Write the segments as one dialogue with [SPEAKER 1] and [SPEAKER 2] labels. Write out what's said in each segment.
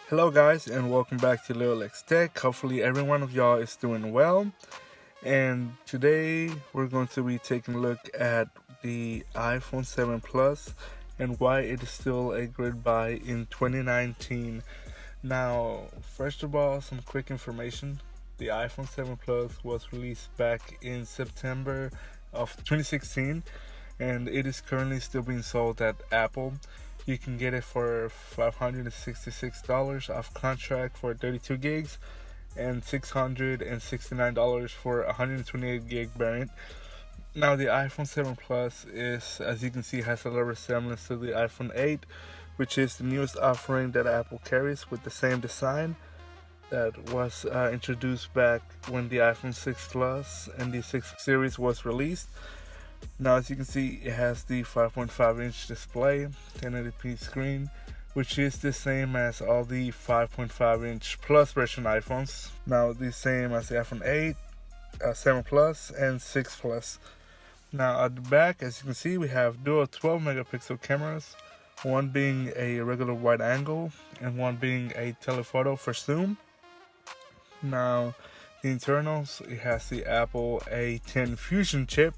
[SPEAKER 1] Hello guys and welcome back to Lil'X Tech. Hopefully every one of y'all is doing well. And today we're going to be taking a look at the iPhone 7 Plus and why it is still a great buy in 2019. Now, first of all, some quick information. The iPhone 7 Plus was released back in September of 2016 and it is currently still being sold at Apple. You can get it for $566 off contract for 32 gigs and $669 for 128 gig variant. Now the iPhone 7 Plus is, as you can see, has a little resemblance to the iPhone 8, which is the newest offering that Apple carries with the same design that was introduced back when the iPhone 6 Plus and the 6 series was released. Now, as you can see, it has the 5.5-inch display, 1080p screen, which is the same as all the 5.5-inch Plus version iPhones. Now, the same as the iPhone 8, 7 Plus, and 6 Plus. Now, at the back, as you can see, we have dual 12-megapixel cameras, one being a regular wide angle and one being a telephoto for zoom. Now, the internals, it has the Apple A10 Fusion chip,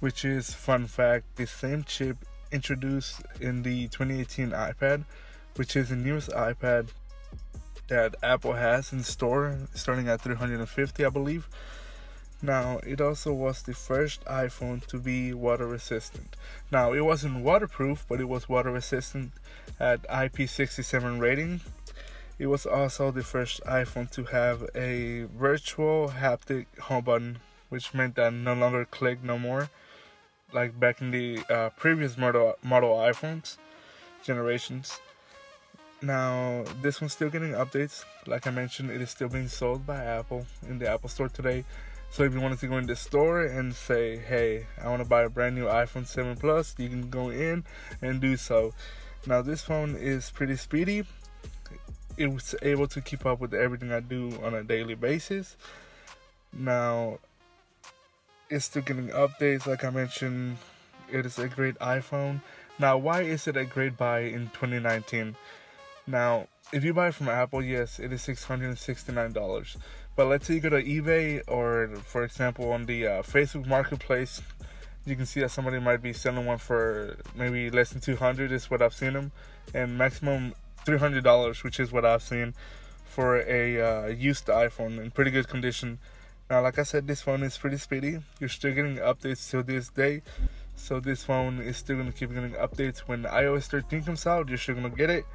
[SPEAKER 1] which is, fun fact, the same chip introduced in the 2018 iPad, which is the newest iPad that Apple has in store, starting at $350, I believe. Now, it also was the first iPhone to be water resistant. Now, it wasn't waterproof, but it was water resistant at IP67 rating. It was also the first iPhone to have a virtual haptic home button, which meant that no longer click no more, like back in the previous model iPhones generations. Now, this one's still getting updates. Like I mentioned, it is still being sold by Apple in the Apple Store today. So if you wanted to go in the store and say, hey, I want to buy a brand new iPhone 7 Plus, you can go in and do so. Now, this phone is pretty speedy. It was able to keep up with everything I do on a daily basis. Now, it's still getting updates. Like I mentioned, it is a great iPhone. Now, why is it a great buy in 2019? Now, if you buy it from Apple, yes, it is $669. But let's say you go to eBay or, for example, on the Facebook Marketplace, you can see that somebody might be selling one for maybe less than $200 is what I've seen them, and maximum $300, which is what I've seen for a used iPhone in pretty good condition. Now, like I said, this phone is pretty speedy. You're still getting updates till this day. So this phone is still going to keep getting updates. When iOS 13 comes out, you're still going to get it.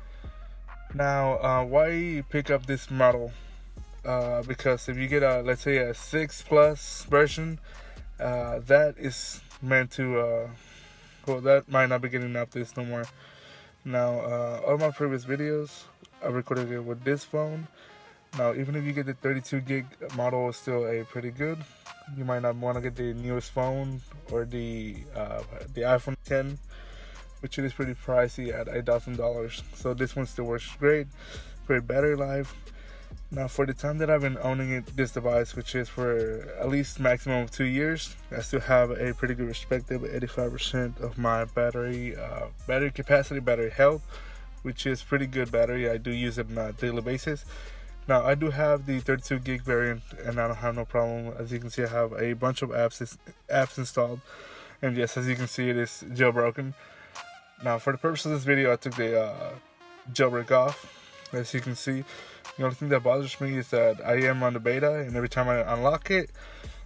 [SPEAKER 1] Now, why pick up this model? Because if you get let's say a 6 Plus version, that is meant to, that might not be getting updates no more. Now, all my previous videos, I recorded it with this phone. Now, even if you get the 32 gig model, it's still a pretty good. You might not want to get the newest phone or the iPhone 10, which is pretty pricey at $8,000. So this one still works great battery life. Now, for the time that I've been owning this device, which is for at least maximum of 2 years, I still have a pretty good respective 85% of my battery capacity, battery health, which is pretty good battery. I do use it on a daily basis. Now, I do have the 32 gig variant, and I don't have no problem. As you can see, I have a bunch of apps installed, and yes, as you can see, it is jailbroken. Now, for the purpose of this video, I took the jailbreak off. As you can see, the only thing that bothers me is that I am on the beta, and every time I unlock it,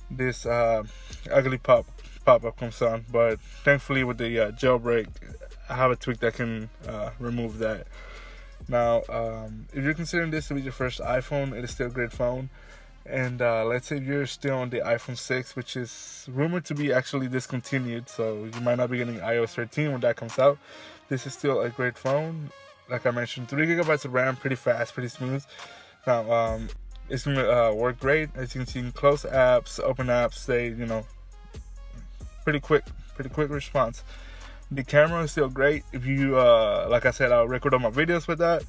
[SPEAKER 1] this ugly pop-up comes on. But thankfully, with the jailbreak, I have a tweak that can remove that. Now, if you're considering this to be your first iPhone, it is still a great phone. And let's say you're still on the iPhone 6, which is rumored to be actually discontinued, so you might not be getting iOS 13 when that comes out. This is still a great phone. Like I mentioned, 3 gigabytes of RAM, pretty fast, pretty smooth. Now, it's going to work great. As you can see, close apps, open apps, they, pretty quick response. The camera is still great. If you, like I said, I'll record all my videos with that.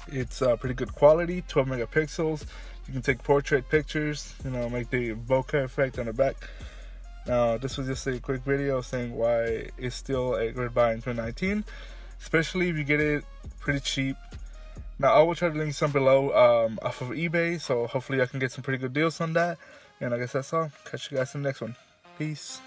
[SPEAKER 1] It's pretty good quality, 12 megapixels. You can take portrait pictures, make the bokeh effect on the back. Now, this was just a quick video saying why it's still a great buy in 2019, especially if you get it pretty cheap Now I will try to link some below off of eBay, so hopefully I can get some pretty good deals on that. And I guess that's all. Catch you guys in the next one. Peace.